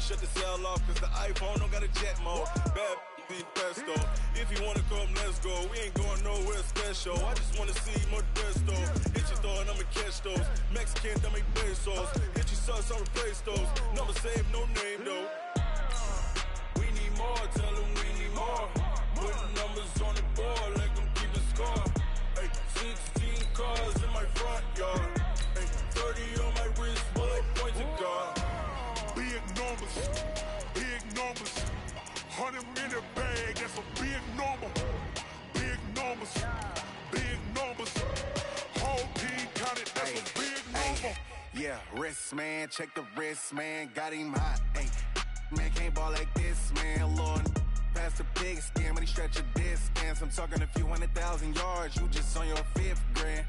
shut the cell off, cause the iPhone don't got a jet mode. Bad be pesto. If you wanna come, let's go. We ain't going nowhere special. I just wanna see more Modesto. Hit your thought, I'ma catch those. Mexican, don't make pesos. Hit your sauce, I'll replace those. Number save, no name though. We need more, tell them we need more. Putting numbers on the board, let them keep a score. Ay, 16 cars in my front yard. Ay, 30 on my wrist, bullet point to God. Big numbers, big numbers. 100 in a bag, that's a big number. Big numbers, big numbers. Whole team counted, that's a big number. Yeah, wrist man, check the wrist man, got him hot. Ay, man can't ball like this, man. Lord, past the big skin, when he stretch a distance. I'm talking a few 100,000 yards, you just on your 5th grand.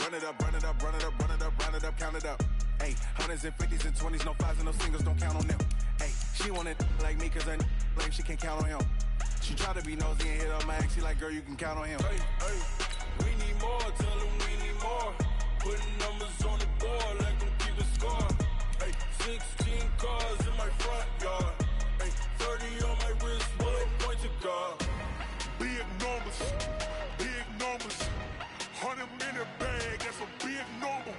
Run it up, run it up, run it up, run it up, run it up, count it up. Ay, 100s and 50s and 20s, no 5s and no singles, don't count on them. Ay, she want it like me, cause her lame, she can't count on him. She try to be nosy and hit up my ex, she like, girl, you can count on him. Hey, hey, we need more, tell them we need more. Putting numbers on the board, let them keep a score. Hey, 16 cars in my front yard. Hey, 30 on my wrist, bullet point to God. Big numbers, big numbers. 100 in a bag, that's a big number.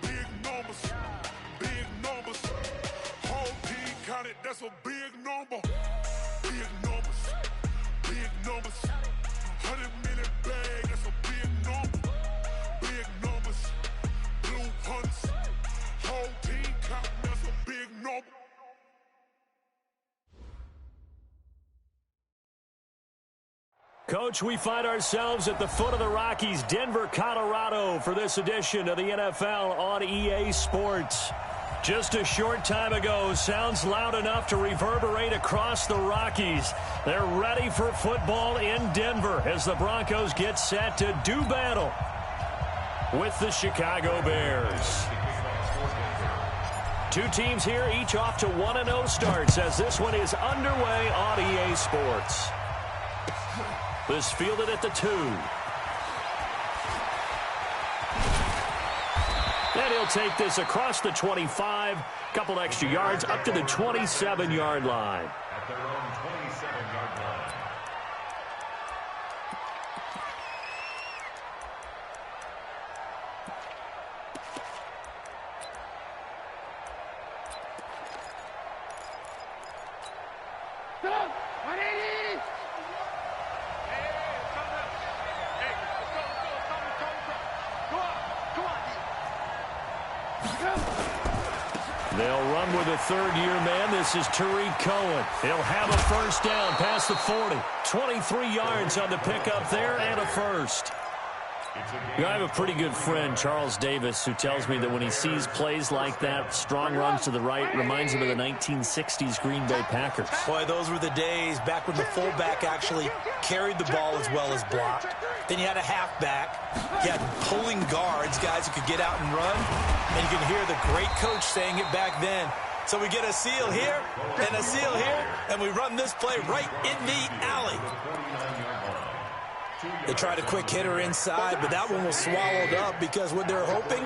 Big numbers, big numbers. Whole team counted, that's a big number. Big numbers, big numbers. 100 in a bag, that's a big number. Big numbers, blue hunts. Whole team counting, that's a big number. Coach, we find ourselves at the foot of the Rockies, Denver, Colorado, for this edition of the NFL on EA Sports. Just a short time ago, sounds loud enough to reverberate across the Rockies. They're ready for football in Denver as the Broncos get set to do battle with the Chicago Bears. Two teams here, each off to 1-0 starts as this one is underway on EA Sports. This fielded at the 2. And he'll take this across the 25, couple extra yards up to the 27-yard line. At their own 27-yard line. They'll run with a third-year man. This is Tariq Cohen. He'll have a first down past the 40. 23 yards on the pickup there and a first. I have a pretty good friend, Charles Davis, who tells me that when he sees plays like that, strong runs to the right, reminds him of the 1960s Green Bay Packers. Boy, those were the days back when the fullback actually carried the ball as well as blocked. Then you had a halfback. You had pulling guards, guys who could get out and run. And you can hear the great coach saying it back then. So we get a seal here and a seal here, and we run this play right in the alley. They tried a quick hitter inside, but that one was swallowed up because what they're hoping,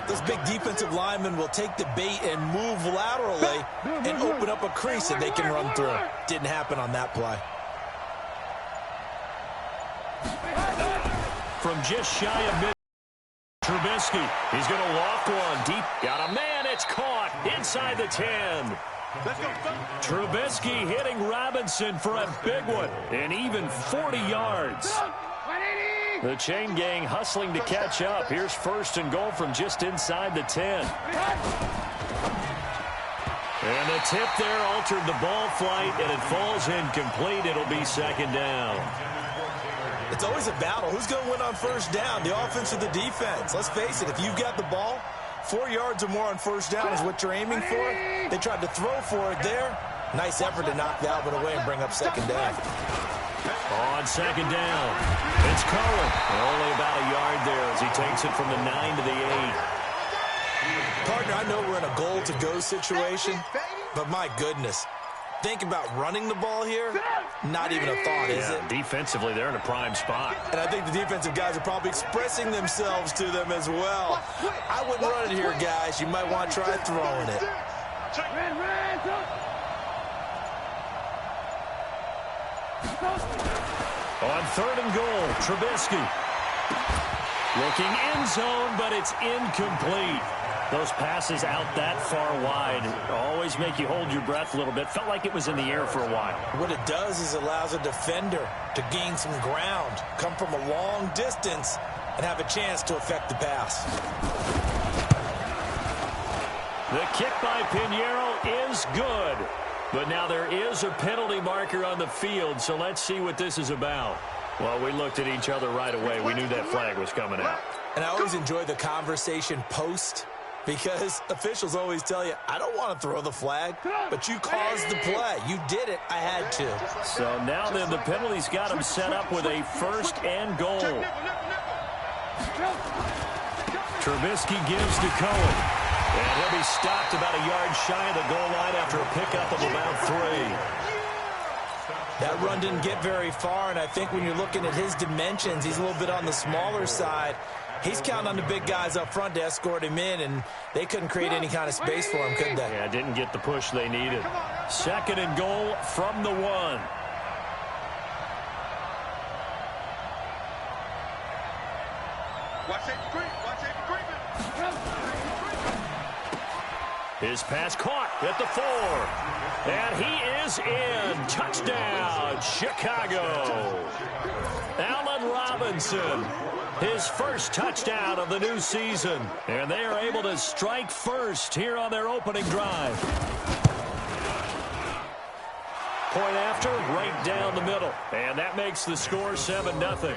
those big defensive linemen will take the bait and move laterally and open up a crease that they can run through. Didn't happen on that play. From just shy of mid, Trubisky. He's going to walk one deep. Got a man. It's caught inside the 10. Trubisky hitting Robinson for a big one, and even 40 yards. The chain gang hustling to catch up. Here's first and goal from just inside the 10. And the tip there altered the ball flight, and it falls incomplete. It'll be second down. It's always a battle. Who's going to win on first down, the offense or the defense? Let's face it, if you've got the ball, 4 yards or more on first down is what you're aiming for. They tried to throw for it there. Nice effort to knock that one away and bring up second down. On second down, it's Cohen. Only about a yard there as he takes it from the 9 to the 8. Partner, I know we're in a goal-to-go situation, but my goodness. Think about running the ball here. Not even a thought, is it? Defensively, they're in a prime spot. And I think the defensive guys are probably expressing themselves to them as well. I wouldn't run it here, guys. You might want to try throwing it. On 3rd and goal, Trubisky. Looking end zone, but it's incomplete. Those passes out that far wide always make you hold your breath a little bit. Felt like it was in the air for a while. What it does is allows a defender to gain some ground, come from a long distance, and have a chance to affect the pass. The kick by Pinheiro is good. But now there is a penalty marker on the field, so let's see what this is about. Well, we looked at each other right away. We knew that flag was coming out. And I always enjoy the conversation post, because officials always tell you, I don't want to throw the flag, but you caused the play. You did it. I had to. So now then the penalty's got him set up with a 1st and goal. Trubisky gives to Cohen. And he'll be stopped about a yard shy of the goal line after a pickup of about 3. That run didn't get very far, and I think when you're looking at his dimensions, he's a little bit on the smaller side. He's counting on the big guys up front to escort him in, and they couldn't create any kind of space for him, could they? Yeah, didn't get the push they needed. 2nd and goal from the 1. His pass caught at the 4. And he is in. Touchdown, Chicago. Allen Robinson, his first touchdown of the new season. And they are able to strike first here on their opening drive. Point after, right down the middle. And that makes the score 7-0.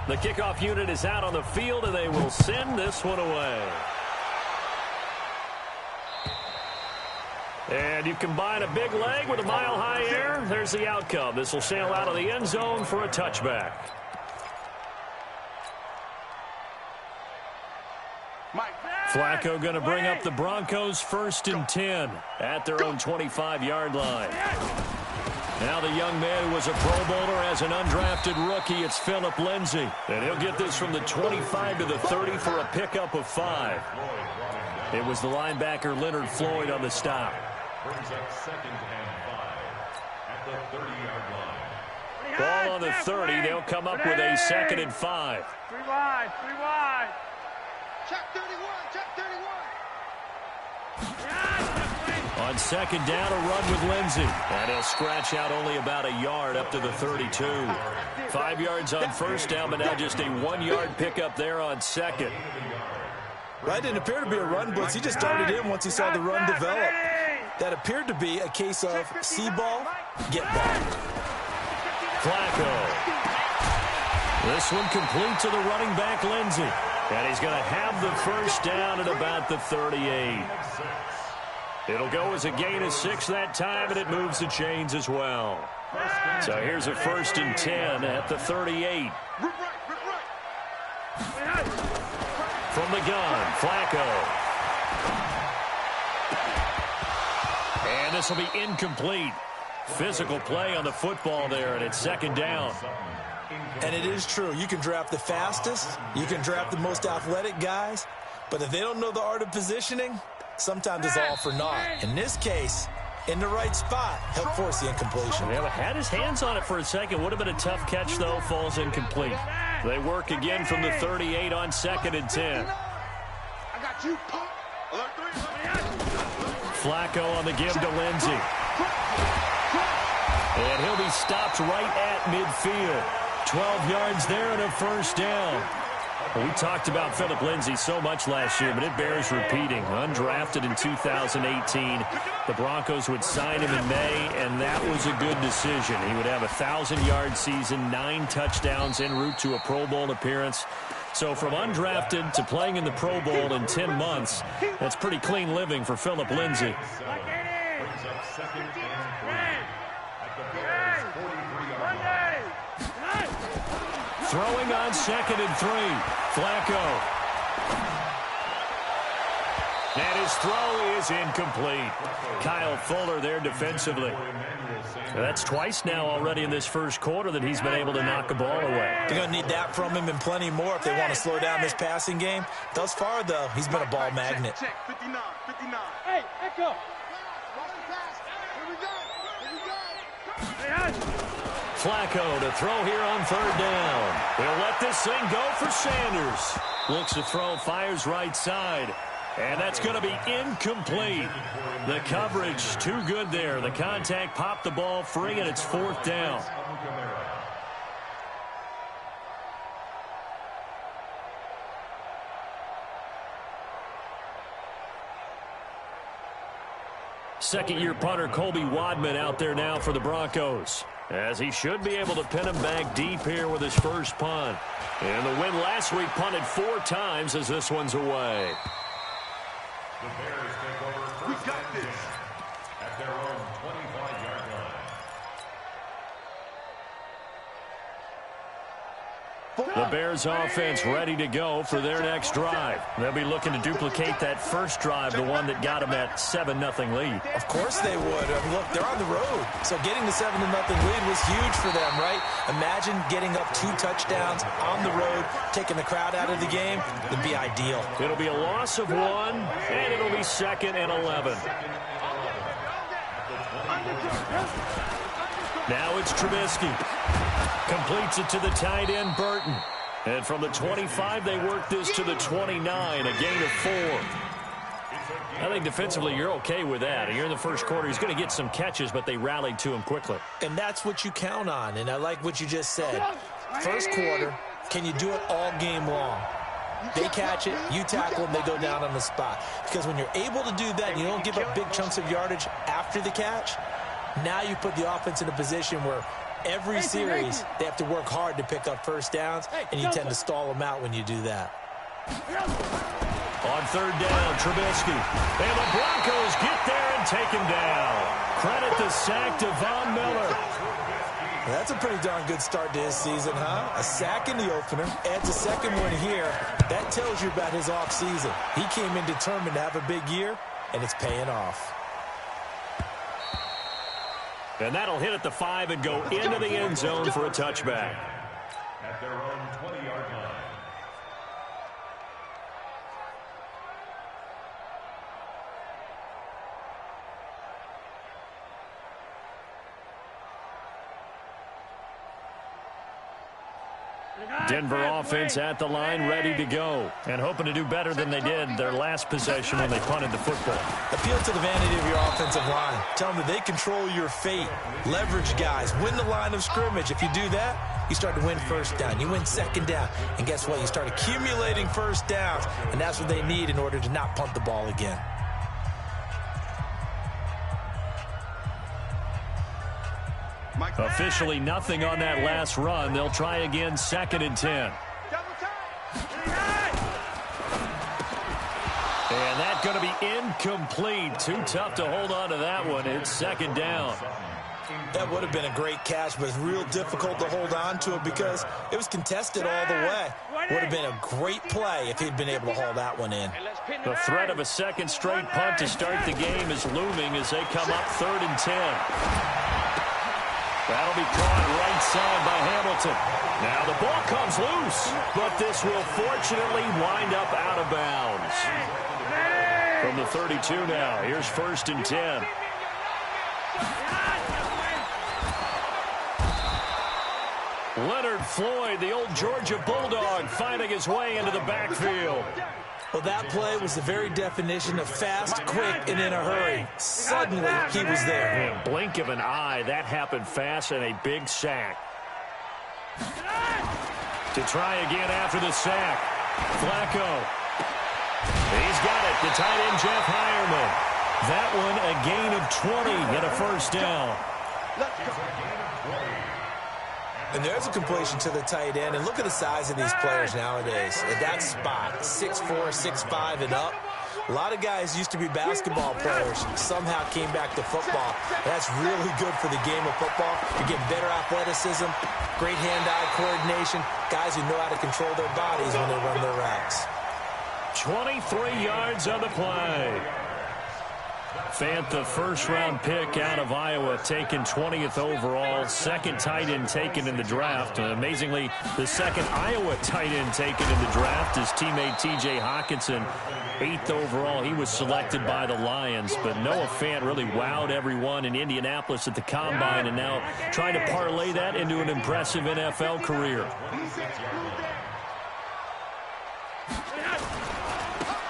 The kickoff unit is out on the field, and they will send this one away. And you combine a big leg with a mile-high air, there's the outcome. This will sail out of the end zone for a touchback. Flacco going to bring up the Broncos 1st and 10 at their own 25-yard line. Now the young man who was a Pro Bowler as an undrafted rookie, it's Philip Lindsay. And he'll get this from the 25 to the 30 for a pickup of 5. It was the linebacker Leonard Floyd on the stop. Brings up 2nd and 5 at the 30-yard line. Ball on the 30. They'll come up with a 2nd and 5. 3 wide, 3 wide. Check 31, check 31. On 2nd down, a run with Lindsay. And he'll scratch out only about a yard up to the 32. 5 yards on 1st down, but now just a 1-yard pickup there on 2nd. Right, didn't appear to be a run blitz. He just started in once he saw the run develop. That appeared to be a case of see ball, get ball. Flacco. This one complete to the running back, Lindsay. And he's going to have the 1st down at about the 38. It'll go as a gain of 6 that time, and it moves the chains as well. So here's a 1st and 10 at the 38. From the gun, Flacco. And this will be incomplete. Physical play on the football there, and it's 2nd down. And it is true. You can draft the fastest. You can draft the most athletic guys. But if they don't know the art of positioning, sometimes it's all for naught. In this case, in the right spot, helped force the incompletion. Yeah, had his hands on it for a second. Would have been a tough catch, though. Falls incomplete. They work again from the 38 on 2nd and 10. I got you, punk. Flacco on the give to Lindsay. And he'll be stopped right at midfield. 12 yards there and a 1st down. Well, we talked about Philip Lindsay so much last year, but it bears repeating. Undrafted in 2018. The Broncos would sign him in May, and that was a good decision. He would have a 1,000-yard season, 9 touchdowns en route to a Pro Bowl appearance. So from undrafted to playing in the Pro Bowl in 10 months, that's pretty clean living for Philip Lindsay. Brings up second and 3 at the Bears' 43-yard line. Throwing on 2nd and 3. Flacco. And his throw is incomplete. Kyle Fuller there defensively. That's twice now already in this first quarter that he's been able to knock a ball away. They're going to need that from him and plenty more if they want to slow down this passing game. Thus far, though, he's been a ball magnet. Check, 59, 59. Hey, Echo. Flacco to throw here on 3rd down. He'll let this thing go for Sanders. Looks to throw, fires right side. And that's going to be incomplete. The coverage too good there. The contact popped the ball free, and it's 4th down. Second-year punter Colby Wadman out there now for the Broncos, as he should be able to pin him back deep here with his first punt. And the win last week punted 4 times as this one's away. The Bears take over first and 10 at their own 25-yard line. The Bears offense ready to go for their next drive. They'll be looking to duplicate that first drive, the one that got them that 7-0 lead. Of course they would. I mean, look, they're on the road. So getting the 7-0 lead was huge for them, right? Imagine getting up 2 touchdowns on the road, taking the crowd out of the game. It'd be ideal. It'll be a loss of 1, and it'll be 2nd and 11. Now it's Trubisky. Completes it to the tight end, Burton. And from the 25, they work this to the 29, a gain of 4. I think defensively you're okay with that. You're in the first quarter. He's going to get some catches, but they rallied to him quickly. And that's what you count on, and I like what you just said. First quarter, can you do it all game long? They catch it, you tackle them, they go down on the spot. Because when you're able to do that and you don't give up big chunks of yardage after the catch, now you put the offense in a position where every series they have to work hard to pick up first downs, and you tend to stall them out when you do that. On 3rd down, Trubisky. And the Broncos get there and take him down. Credit the sack to Von Miller. That's a pretty darn good start to his season, huh? A sack in the opener, adds a second one here. That tells you about his offseason. He came in determined to have a big year, and it's paying off. And that'll hit at the 5 and go into the end zone for a touchback. At their own 20-yard line. Denver offense at the line, ready to go, and hoping to do better than they did their last possession when they punted the football. Appeal to the vanity of your offensive line. Tell them that they control your fate. Leverage guys. Win the line of scrimmage. If you do that, you start to win first down. You win 2nd down. And guess what? You start accumulating first downs, and that's what they need in order to not punt the ball again. Officially nothing on that last run. They'll try again, 2nd and 10. And that's going to be incomplete. Too tough to hold on to that one. It's 2nd down. That would have been a great catch, but it's real difficult to hold on to it because it was contested all the way. Would have been a great play if he'd been able to haul that one in. The threat of a 2nd straight punt to start the game is looming as they come up 3rd and 10. That'll be caught right side by Hamilton. Now the ball comes loose, but this will fortunately wind up out of bounds. From the 32 now, here's 1st and 10. Leonard Floyd, the old Georgia Bulldog, finding his way into the backfield. Well, that play was the very definition of fast, quick, and in a hurry. Suddenly, he was there. In a blink of an eye, that happened fast, and a big sack. To try again after the sack, Flacco. He's got it. The tight end, Jeff Heuerman. That one a gain of 20 and a first down. And there's a completion to the tight end. And look at the size of these players nowadays. At that spot, 6'4", 6'5", and up. A lot of guys used to be basketball players, somehow came back to football. That's really good for the game of football. You're getting better athleticism, great hand-eye coordination, guys who know how to control their bodies when they run their routes. 23 yards on the play. Fant, the first-round pick out of Iowa, taken 20th overall. Second tight end taken in the draft. Amazingly, the second Iowa tight end taken in the draft is teammate T.J. Hawkinson. 8th overall, he was selected by the Lions. But Noah Fant really wowed everyone in Indianapolis at the Combine, and now trying to parlay that into an impressive NFL career.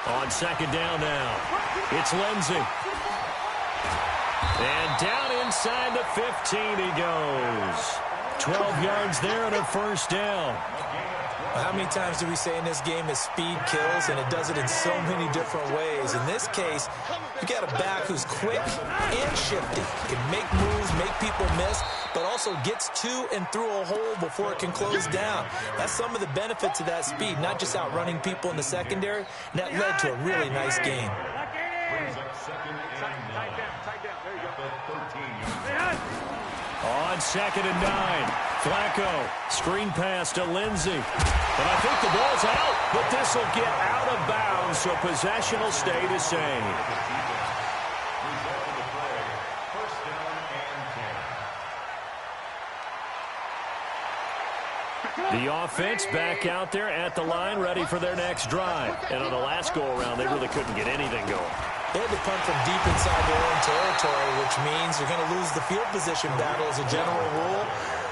On second down now, it's Lindsey. And down inside the 15 he goes. 12 yards there and a first down. How many times do we say in this game that speed kills, and it does it in so many different ways? In this case, you got a back who's quick and shifty. Can make moves, make people miss, but also gets to and through a hole before it can close down. That's some of the benefits of that speed, not just outrunning people in the secondary. And that led to a really nice game. On second and 9, Flacco, screen pass to Lindsey. But I think the ball's out, but this will get out of bounds, so possession will stay the same. The offense back out there at the line, ready for their next drive. And on the last go-around, they really couldn't get anything going. They had to punt from deep inside their own territory, which means they're going to lose the field position battle as a general rule.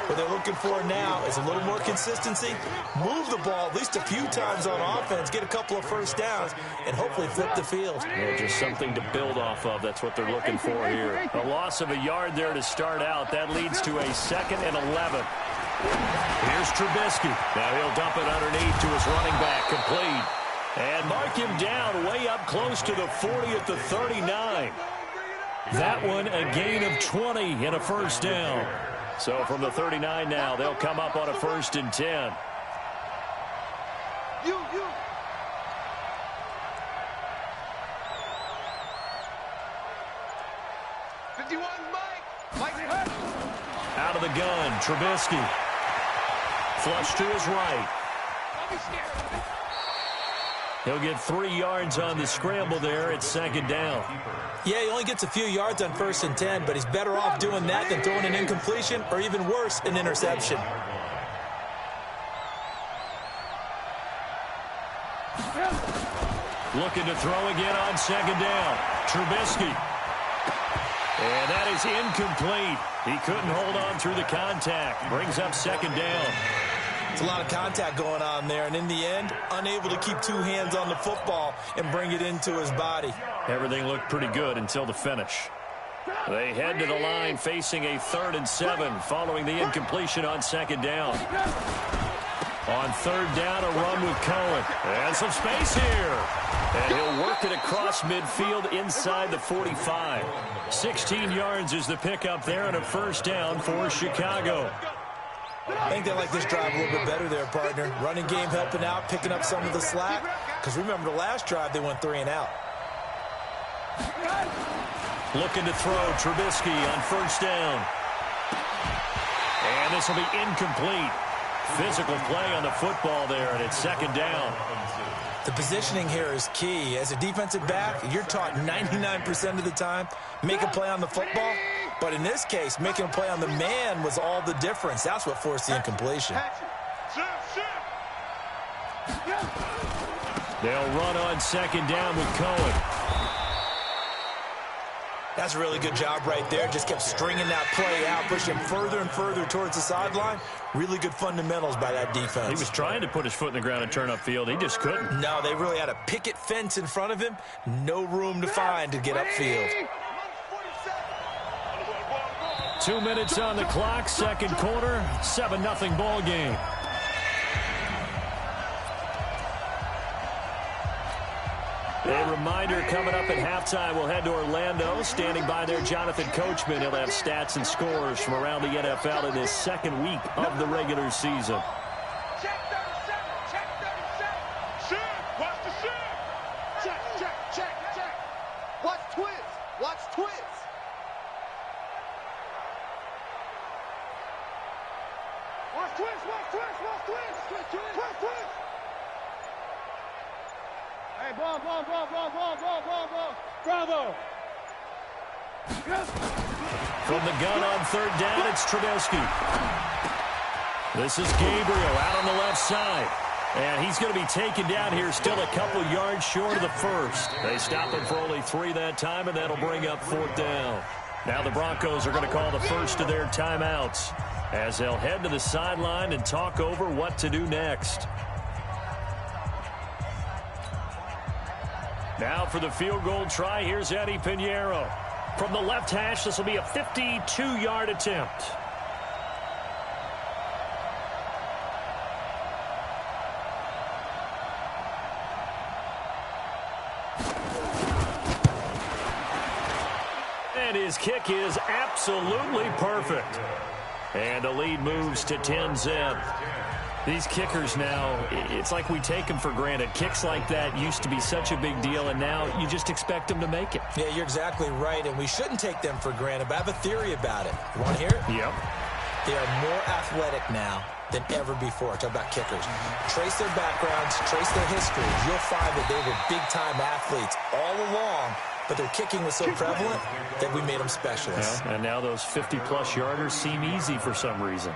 What they're looking for now is a little more consistency, move the ball at least a few times on offense, get a couple of first downs, and hopefully flip the field. Yeah, just something to build off of. That's what they're looking for here. A loss of a yard there to start out. That leads to a 2nd and 11. Here's Trubisky. Now he'll dump it underneath to his running back, complete. And mark him down way up close to the 40 at the 39. That one a gain of 20 and a first down. So from the 39 now, they'll come up on a 1st and 10. Out of the gun, Trubisky. Flush to his right. He'll get 3 yards on the scramble there. It's 2nd down. Yeah, he only gets a few yards on 1st and 10, but he's better off doing that than throwing an incompletion or even worse, an interception. Looking to throw again on 2nd down. Trubisky. And that is incomplete. He couldn't hold on through the contact. Brings up 2nd down. It's a lot of contact going on there, and in the end, unable to keep 2 hands on the football and bring it into his body. Everything looked pretty good until the finish. They head to the line facing a 3rd and 7 following the incompletion on 2nd down. On 3rd down, a run with Cohen. And some space here. And he'll work it across midfield inside the 45. 16 yards is the pickup there and a first down for Chicago. I think they like this drive a little bit better there, partner. Running game helping out, picking up some of the slack. Because remember the last drive, they went 3 and out. Looking to throw Trubisky on 1st down. And this will be incomplete. Physical play on the football there, and it's 2nd down. The positioning here is key. As a defensive back, you're taught 99% of the time, make a play on the football. But in this case, making a play on the man was all the difference. That's what forced the incompletion. They'll run on 2nd down with Cohen. That's a really good job right there. Just kept stringing that play out, pushing him further and further towards the sideline. Really good fundamentals by that defense. He was trying to put his foot in the ground and turn upfield. He just couldn't. No, they really had a picket fence in front of him. No room to find to get upfield. 2 minutes on the clock, 2nd quarter, 7-0 ball game. A reminder coming up at halftime, we'll head to Orlando. Standing by there, Jonathan Coachman. He'll have stats and scores from around the NFL in his second week of the regular season. Check 37. Check 37. Shit. Watch the shit. Check. Watch twist. Watch twist. Watch twist. Hey, ball. Bravo. From the gun on third down, it's Trubisky. This is Gabriel out on the left side. And he's going to be taken down here, still a couple yards short of the first. They stop him for only 3 that time, and that'll bring up 4th down. Now the Broncos are going to call the first of their timeouts as they'll head to the sideline and talk over what to do next. Now for the field goal try, here's Eddie Pinheiro. From the left hash, this will be a 52-yard attempt. And his kick is absolutely perfect. And the lead moves to 10-zip. These kickers now, it's like we take them for granted. Kicks like that used to be such a big deal, and now you just expect them to make it. Yeah, you're exactly right, and we shouldn't take them for granted, but I have a theory about it. You want to hear it? Yep. They are more athletic now than ever before. Talk about kickers. Trace their backgrounds, trace their histories. You'll find that they were big-time athletes all along, but their kicking was so prevalent that we made them specialists. Yeah, and now those 50-plus yarders seem easy for some reason.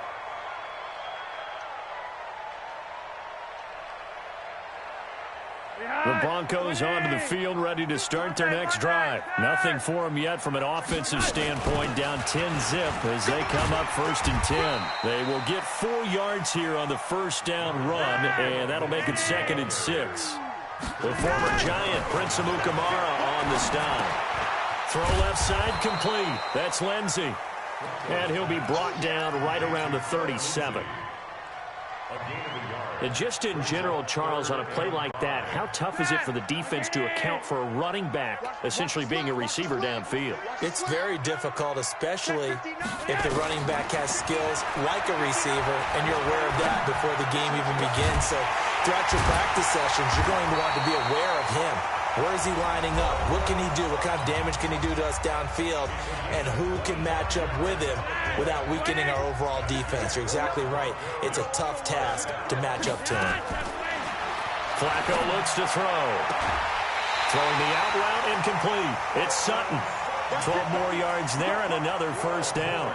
The Broncos onto the field, ready to start their next drive. Nothing for them yet from an offensive standpoint, down 10-zip as they come up 1st and 10. They will get 4 yards here on the first down run, and that'll make it 2nd and 6. The former Giant, Prince Amukamara, on the stop. Throw left side complete. That's Lindsey. And he'll be brought down right around the 37. And just in general, Charles, on a play like that, how tough is it for the defense to account for a running back essentially being a receiver downfield? It's very difficult, especially if the running back has skills like a receiver, and you're aware of that before the game even begins. So throughout your practice sessions, you're going to want to be aware of him. Where is he lining up? What can he do? What kind of damage can he do to us downfield? And who can match up with him without weakening our overall defense? You're exactly right. It's a tough task to match up to him. Flacco looks to throw. Throwing the out route, incomplete. It's Sutton. 12 more yards there and another first down.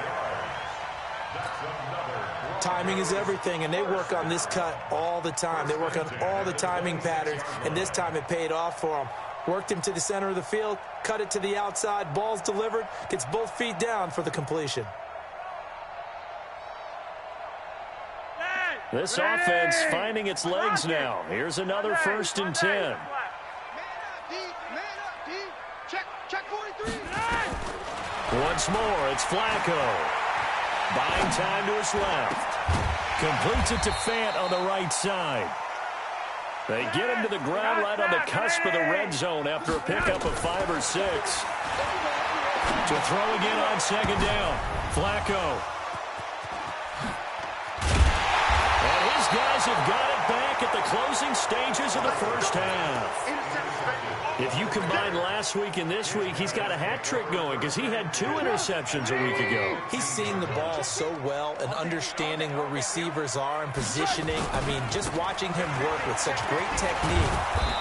Timing is everything, and they work on this cut all the time. They work on all the timing patterns, and this time it paid off for them. Worked him to the center of the field, cut it to the outside, ball's delivered, gets both feet down for the completion. This offense finding its legs now. Here's another 1st and 10. Man up, D. Check 43. Once more, it's Flacco. Buying time to his left. Completes it to Fant on the right side. They get him to the ground right on the cusp of the red zone after a pickup of 5 or 6. To throw again on 2nd down. Flacco. And his guys have got it back at the closing stages of the first half. If you combine last week and this week, he's got a hat trick going because he had 2 interceptions a week ago. He's seeing the ball so well and understanding where receivers are and positioning. I mean, just watching him work with such great technique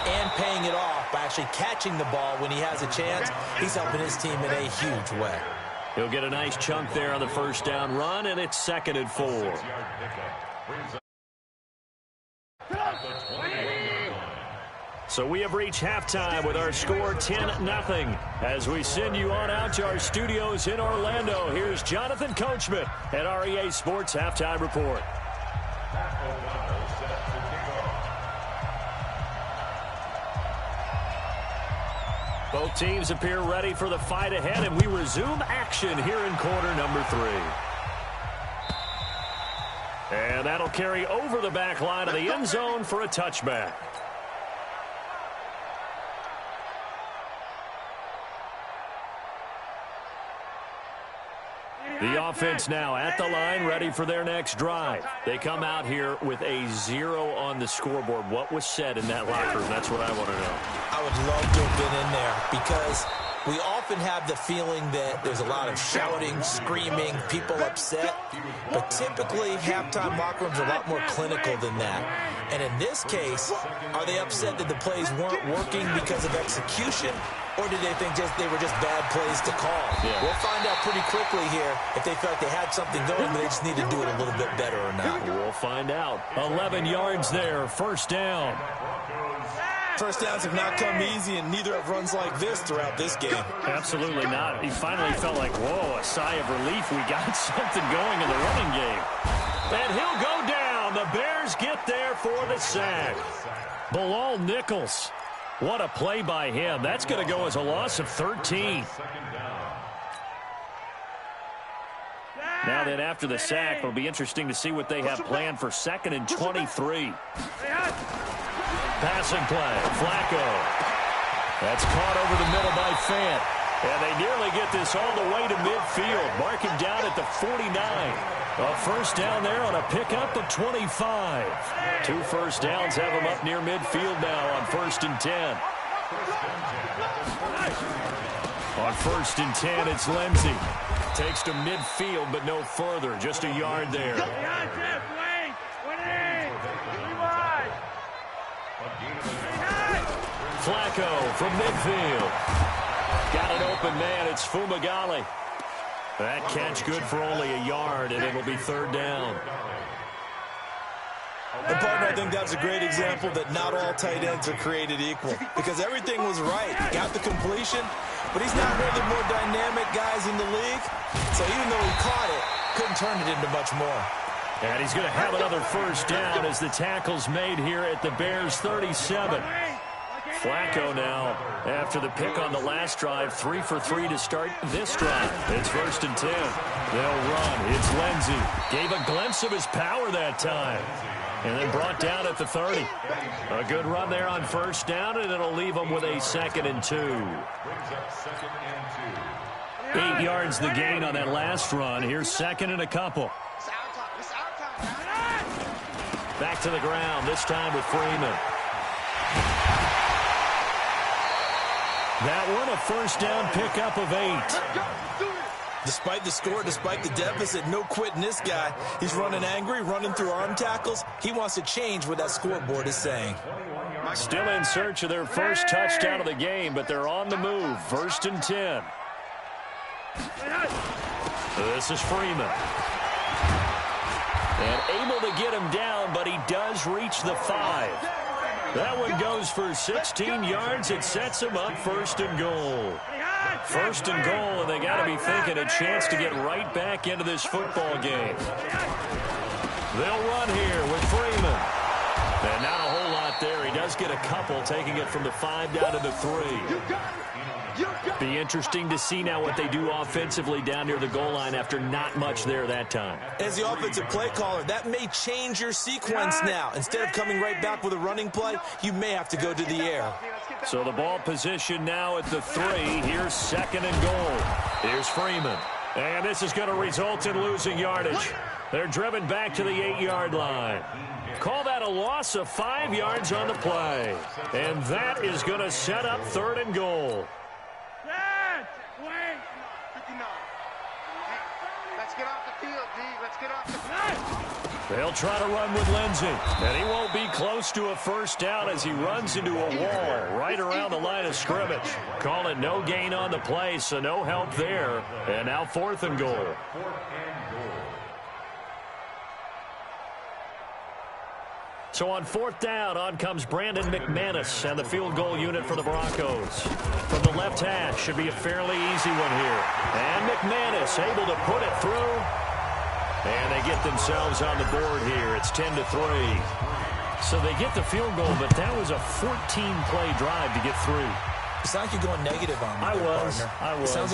and paying it off by actually catching the ball when he has a chance, he's helping his team in a huge way. He'll get a nice chunk there on the first down run, and it's 2nd and 4. So we have reached halftime with our score 10-0. As we send you on out to our studios in Orlando, here's Jonathan Coachman at REA Sports Halftime Report. Both teams appear ready for the fight ahead, and we resume action here in quarter number 3. And that'll carry over the back line of the end zone for a touchback. The offense now at the line, ready for their next drive. They come out here with a 0 on the scoreboard. What was said in that locker room? That's what I want to know. I would love to have been in there because we often have the feeling that there's a lot of shouting, screaming, people upset. But typically, halftime locker rooms are a lot more clinical than that. And in this case, are they upset that the plays weren't working because of execution? Or did they think they were just bad plays to call? Yeah. We'll find out pretty quickly here if they felt they had something going, but they just need to do it a little bit better or not. We'll find out. 11 yards there, first down. First downs have not come easy, and neither have runs like this throughout this game. Absolutely not. He finally felt like, whoa, a sigh of relief. We got something going in the running game. And he'll go down. The Bears get there for the sack. Bilal Nichols. What a play by him. That's going to go as a loss of 13. Now then, after the sack, it'll be interesting to see what they have planned for 2nd and 23. Passing play, Flacco. That's caught over the middle by Fant. And they nearly get this all the way to midfield. Mark him down at the 49. A first down there on a pickup of 25. 2 first downs have him up near midfield now on 1st and 10. On 1st and 10, it's Lindsey. Takes to midfield, but no further. Just a yard there. Flacco from midfield. Got an open man. It's Fumagalli. That catch good for only a yard, and it'll be 3rd down. And partner, I think that's a great example that not all tight ends are created equal, because everything was right. Got the completion, but he's not one of the more dynamic guys in the league. So even though he caught it, couldn't turn it into much more. And he's going to have another first down as the tackle's made here at the Bears' 37. Flacco now, after the pick on the last drive, 3 for 3 to start this drive. It's 1st and 10. They'll run. It's Lindsey. Gave a glimpse of his power that time. And then brought down at the 30. A good run there on first down, and it'll leave them with a 2nd and 2. 8 yards the gain on that last run. Here's 2nd and a couple. Back to the ground, this time with Freeman. That one, a first down pickup of 8. Despite the score, despite the deficit, no quitting this guy. He's running angry, running through arm tackles. He wants to change what that scoreboard is saying. Still in search of their first touchdown of the game, but they're on the move. 1st and 10. This is Freeman. And able to get him down, but he does reach the 5. That one goes for 16 yards. It sets him up 1st and goal. 1st and goal, and they got to be thinking a chance to get right back into this football game. They'll run here with Freeman. And not a whole lot there. He does get a couple, taking it from the 5 down to the 3. Be interesting to see now what they do offensively down near the goal line after not much there that time. As the offensive play caller, that may change your sequence now. Instead of coming right back with a running play, you may have to go to the air. So the ball position now at the 3. Here's 2nd and goal. Here's Freeman. And this is going to result in losing yardage. They're driven back to the 8-yard line. Call that a loss of 5 yards on the play. And that is going to set up 3rd and goal. Let's get off the field, D. Let's get off the field. They'll try to run with Lindsey. And he won't be close to a first down as he runs into a wall right around the line of scrimmage. Call it no gain on the play, so no help there. And now 4th and goal. So on 4th down, on comes Brandon McManus and the field goal unit for the Broncos. From the left hash, should be a fairly easy one here. And McManus able to put it through. And they get themselves on the board here. It's 10-3. So they get the field goal, but that was a 14-play drive to get through. It sounds like you're going negative on me. I was.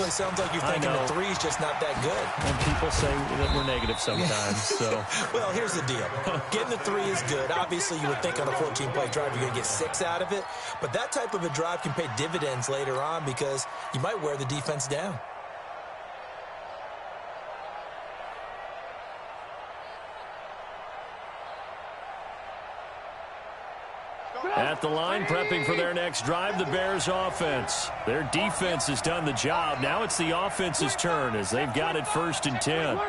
It sounds like you're thinking the 3's just not that good. And people say that we're negative sometimes. So, well, here's the deal. Getting the 3 is good. Obviously, you would think on a 14-play drive you're going to get 6 out of it. But that type of a drive can pay dividends later on because you might wear the defense down. at the line, prepping for their next drive, the Bears offense. Their defense has done the job. Now it's the offense's turn as they've got it 1st and 10.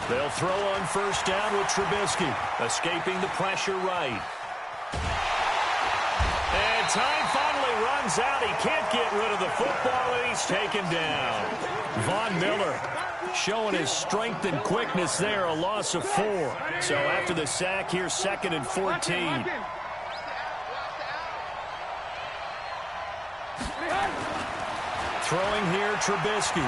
They'll throw on 1st down with Trubisky, escaping the pressure right. And time finally runs out. He can't get rid of the football, and he's taken down. Von Miller showing his strength and quickness there, a loss of 4. So after the sack, here's 2nd and 14. Throwing here, Trubisky.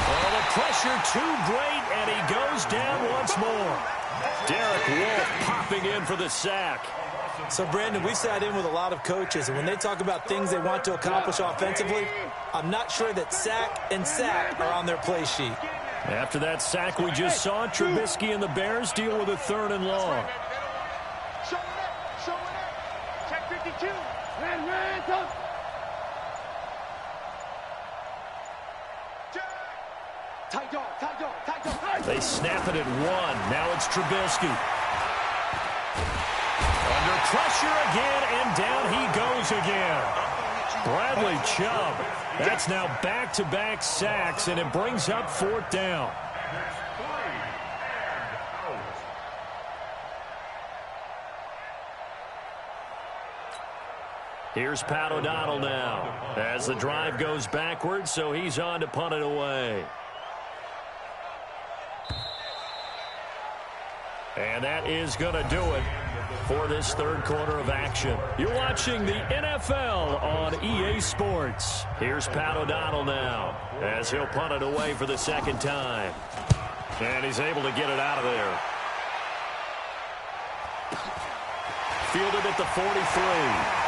Oh, the pressure too great, and he goes down once more. Derek Wolfe popping in for the sack. So, Brandon, we sat in with a lot of coaches, and when they talk about things they want to accomplish offensively, I'm not sure that sack and sack are on their play sheet. After that sack we just saw, Trubisky and the Bears deal with a 3rd and long. Check 52. They snap it at 1. Now it's Trubisky. Under pressure again, and down he goes again. Bradley Chubb. That's now back-to-back sacks, and it brings up 4th down. Here's Pat O'Donnell now as the drive goes backwards, so he's on to punt it away. And that is going to do it for this 3rd quarter of action. You're watching the NFL on EA Sports. Here's Pat O'Donnell now as he'll punt it away for the 2nd time. And he's able to get it out of there. Fielded at the 43.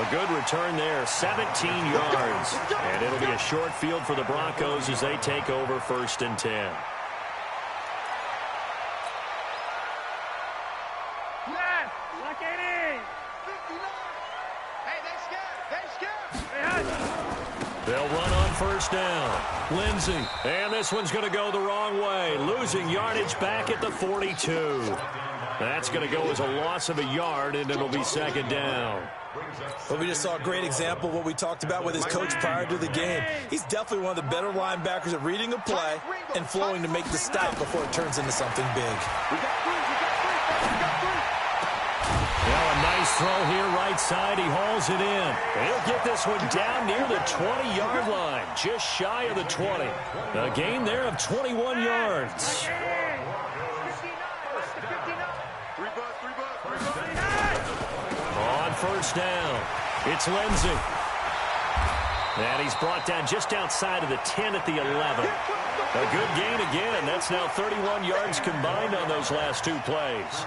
A good return there, 17 yards. And it'll be a short field for the Broncos as they take over 1st and 10. They'll run on 1st down. Lindsey. And this one's going to go the wrong way. Losing yardage back at the 42. That's going to go as a loss of a yard, and it'll be 2nd down. Well, we just saw a great example of what we talked about with his coach prior to the game. He's definitely one of the better linebackers at reading a play and flowing to make the stop before it turns into something big. Well, a nice throw here right side. He hauls it in. He'll get this one down near the 20-yard line, just shy of the 20. A gain there of 21 yards. On 1st down, it's Lindsey. And he's brought down just outside of the 10 at the 11. A good gain again. That's now 31 yards combined on those last 2 plays.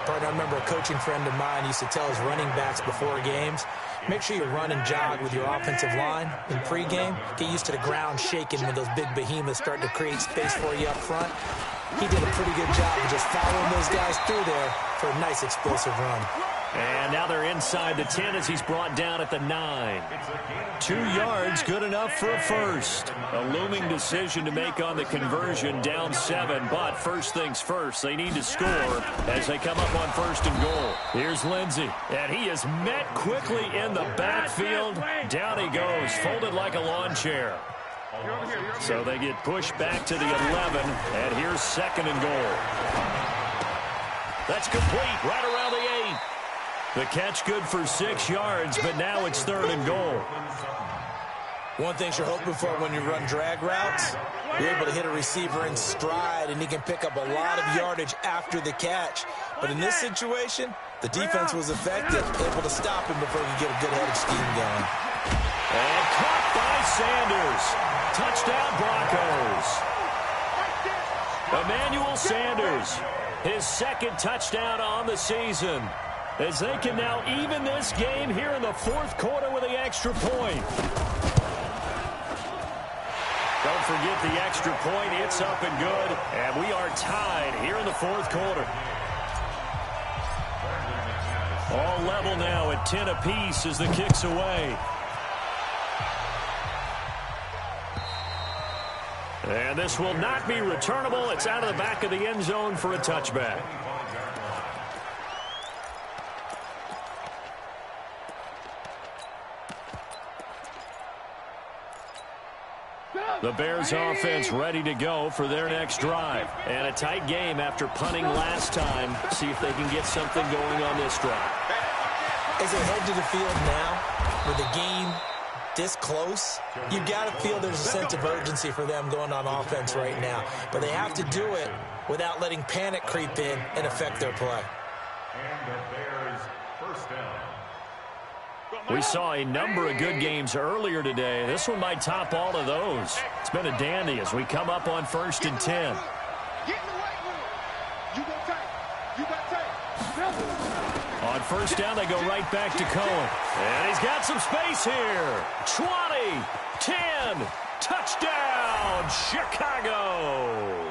I remember a coaching friend of mine used to tell his running backs before games, make sure you run and jog with your offensive line in pregame. Get used to the ground shaking when those big behemoths start to create space for you up front. He did a pretty good job of just following those guys through there for a nice explosive run. And now they're inside the 10 as he's brought down at the 9. 2 yards, good enough for a first. A looming decision to make on the conversion, down 7. But first things first, they need to score as they come up on 1st and goal. Here's Lindsey, and he is met quickly in the backfield. Down he goes, folded like a lawn chair. So they get pushed back to the 11, and here's 2nd and goal. That's complete right around the 8. The catch good for 6 yards, but now it's 3rd and goal. One thing you're hoping for when you run drag routes, you're able to hit a receiver in stride, and he can pick up a lot of yardage after the catch. But in this situation, the defense was effective, able to stop him before he could get a good head of steam going. And caught by Sanders. Touchdown, Broncos. Emmanuel Sanders, his 2nd touchdown on the season, as they can now even this game here in the 4th quarter with the extra point. Don't forget the extra point. It's up and good, and we are tied here in the 4th quarter. All level now at 10 apiece as the kick's away. And this will not be returnable. It's out of the back of the end zone for a touchback. The Bears offense ready to go for their next drive. And a tight game after punting last time. See if they can get something going on this drive. As they head to the field now, with the game this close, you've got to feel there's a sense of urgency for them going on offense right now. But they have to do it without letting panic creep in and affect their play. And the Bears first down. We saw a number of good games earlier today. This one might top all of those. It's been a dandy as we come up on 1st and 10. On first down, they go right back to Cohen. And he's got some space here. 20, 10, touchdown, Chicago.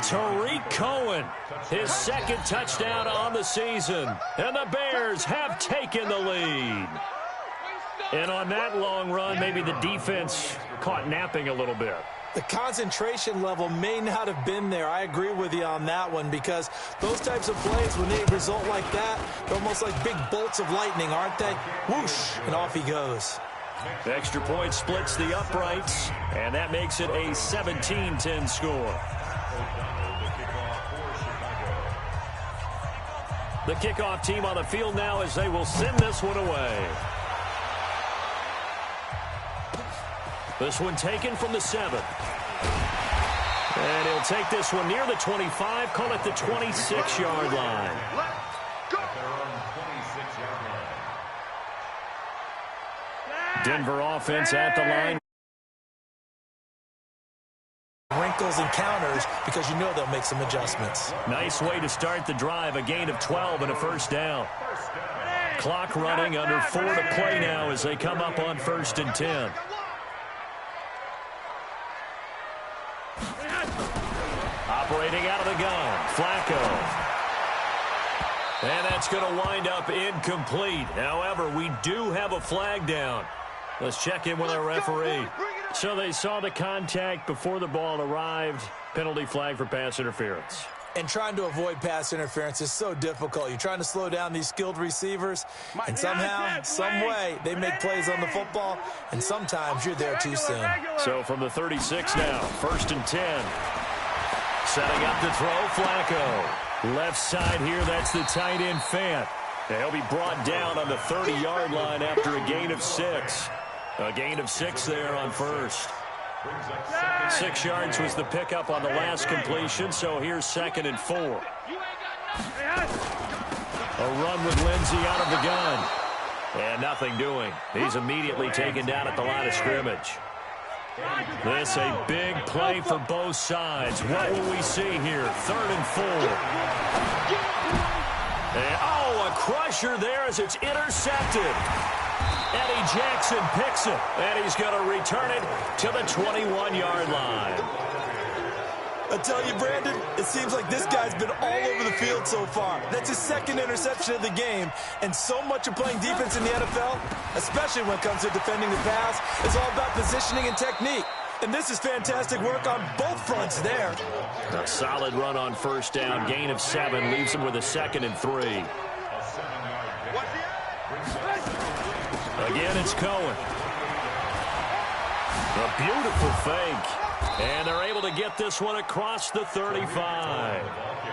Tariq Cohen, his second touchdown on the season. And the Bears have taken the lead. And on that long run, maybe the defense caught napping a little bit. The concentration level may not have been there. I agree with you on that one because those types of plays, when they result like that, they're almost like big bolts of lightning, aren't they? Whoosh, and off he goes. The extra point splits the uprights, and that makes it a 17-10 score. The kickoff team on the field now as they will send this one away. This one taken from the 7. And he'll take this one near the 25, call it the 26-yard line. Denver offense at the line. Wrinkles and counters because you know they'll make some adjustments. Nice way to start the drive, a gain of 12 and a first down. Clock running, under 4 to play now as they come up on 1st and 10. Operating out of the gun, Flacco. And that's going to wind up incomplete. However, we do have a flag down. Let's check in with our referee. So they saw the contact before the ball arrived. Penalty flag for pass interference. And trying to avoid pass interference is so difficult. You're trying to slow down these skilled receivers, and somehow, some way, they make plays on the football, and sometimes you're there too soon. So from the 36 now, 1st and 10. Setting up to throw, Flacco. Left side here, that's the tight end, Fant. He'll be brought down on the 30-yard line after a gain of 6. A gain of 6 there on first. 6 yards was the pickup on the last completion, so here's 2nd and 4. A run with Lindsey out of the gun. And nothing doing. He's immediately taken down at the line of scrimmage. This a big play for both sides. What will we see here? 3rd and 4. And, a crusher there as it's intercepted. Eddie Jackson picks it, and he's going to return it to the 21-yard line. I tell you, Brandon, it seems like this guy's been all over the field so far. That's his 2nd interception of the game, and so much of playing defense in the NFL, especially when it comes to defending the pass, is all about positioning and technique. And this is fantastic work on both fronts there. A solid run on first down, gain of 7, leaves him with a 2nd and 3. Again, it's Cohen. A beautiful fake. And they're able to get this one across the 35.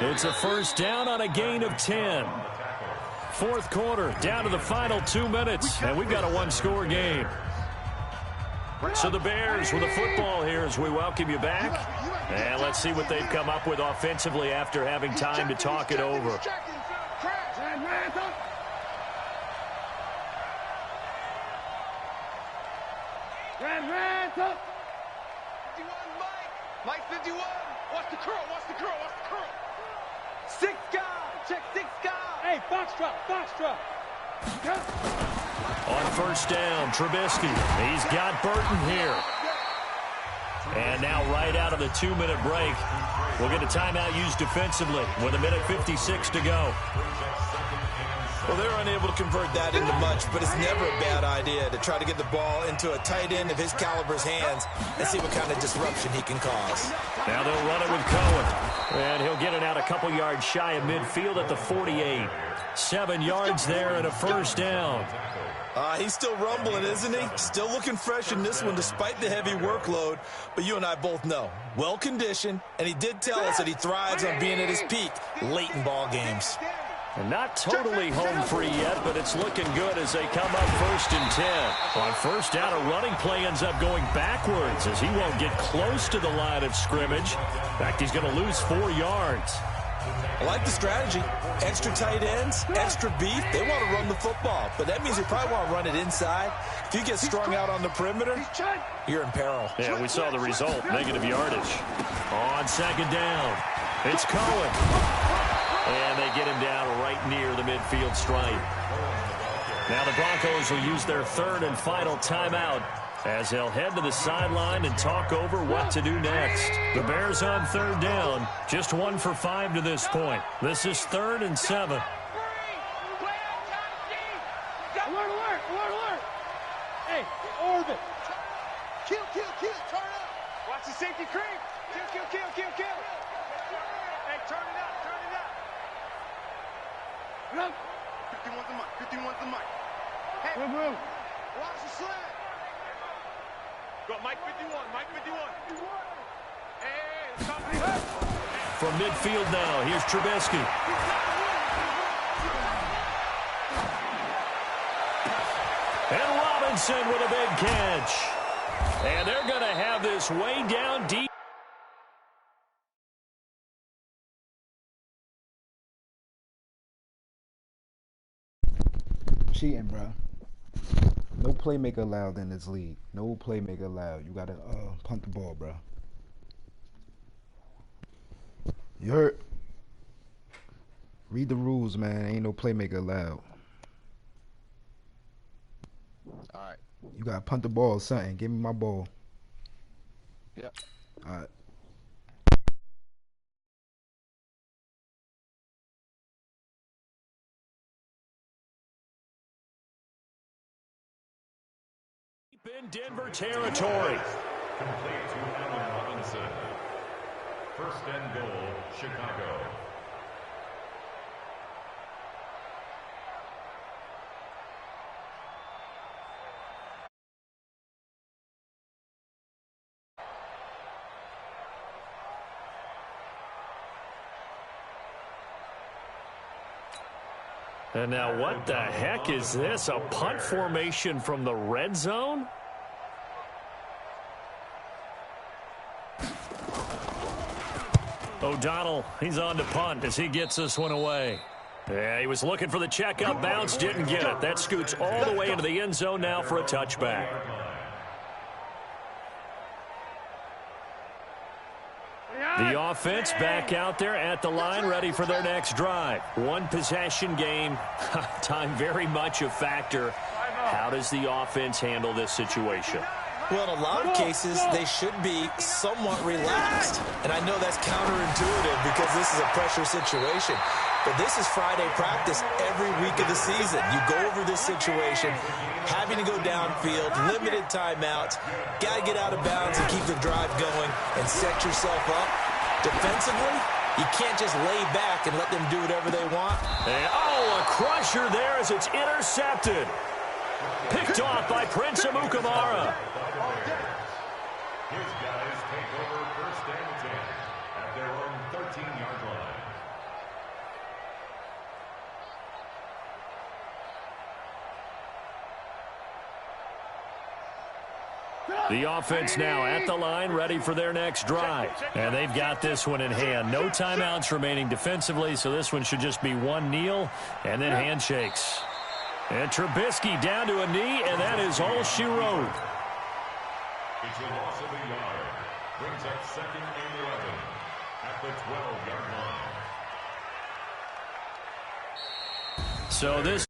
It's a first down on a gain of 10. 4th quarter, down to the final 2 minutes. And we've got a 1-score game. So the Bears with the football here as we welcome you back. And let's see what they've come up with offensively after having time to talk it over. Mike 51. Watch the curl. Watch the curl. Watch the curl. 6 guys. Check 6 guys. Hey, box drop. On first down, Trubisky. He's got Burton here. And now right out of the 2-minute break, we'll get a timeout used defensively with 1:56 to go. Well, they were unable to convert that into much, but it's never a bad idea to try to get the ball into a tight end of his caliber's hands and see what kind of disruption he can cause. Now they'll run it with Cohen, and he'll get it out a couple yards shy of midfield at the 48. 7 yards there and a first down. He's still rumbling, isn't he? Still looking fresh in this one despite the heavy workload. But you and I both know, well-conditioned, and he did tell us that he thrives on being at his peak late in ball games. And not totally home free yet, but it's looking good as they come up 1st and 10. On first down, a running play ends up going backwards as he won't get close to the line of scrimmage. In fact, he's going to lose 4 yards. I like the strategy. Extra tight ends, extra beef. They want to run the football, but that means they probably want to run it inside. If you get strung out on the perimeter, you're in peril. Yeah, we saw the result, negative yardage. On 2nd down, it's Cohen. And they get him down right near the midfield stripe. Now the Broncos will use their 3rd and final timeout as they'll head to the sideline and talk over what to do next. The Bears on 3rd down, just 1 for 5 to this point. This is 3rd and 7. Alert, alert, alert, alert. Hey, orbit. Kill, turn up. Watch the safety creep. Kill. Hey, turn it up. 51's the mic. Hey, watch the slant. Go, Mike 51. Hey, somebody. From midfield now, here's Trubisky. And Robinson with a big catch. And they're going to have this way down deep. Cheating, bro. No playmaker allowed in this league. No playmaker allowed. You gotta punt the ball, bro. You heard? Read the rules, man. Ain't no playmaker allowed. All right. You gotta punt the ball or something. Give me my ball. Yep. All right. In Denver territory. Complete to Allen Robinson. 1st and goal, Chicago. And now what the heck is this? A punt formation from the red zone? O'Donnell, he's on to punt as he gets this one away. Yeah, he was looking for the checkup bounce, didn't get it. That scoots all the way into the end zone now for a touchback. The offense back out there at the line, ready for their next drive. 1 possession game, time very much a factor. How does the offense handle this situation? Well, in a lot of cases, they should be somewhat relaxed. And I know that's counterintuitive because this is a pressure situation. But this is Friday practice every week of the season. You go over this situation, having to go downfield, limited timeouts, got to get out of bounds and keep the drive going and set yourself up. Defensively, you can't just lay back and let them do whatever they want. And, a crusher there as it's intercepted. Picked off by Prince Amukamara. His guys take over 1st and 10 at their own 13-yard line. The offense now at the line, ready for their next drive. And they've got this one in hand. No timeouts remaining defensively, so this one should just be one kneel and then handshakes. And Trubisky down to a knee, and that is all she wrote. It's a loss of a yard. Brings up 2nd and 11 at the 12-yard line. So this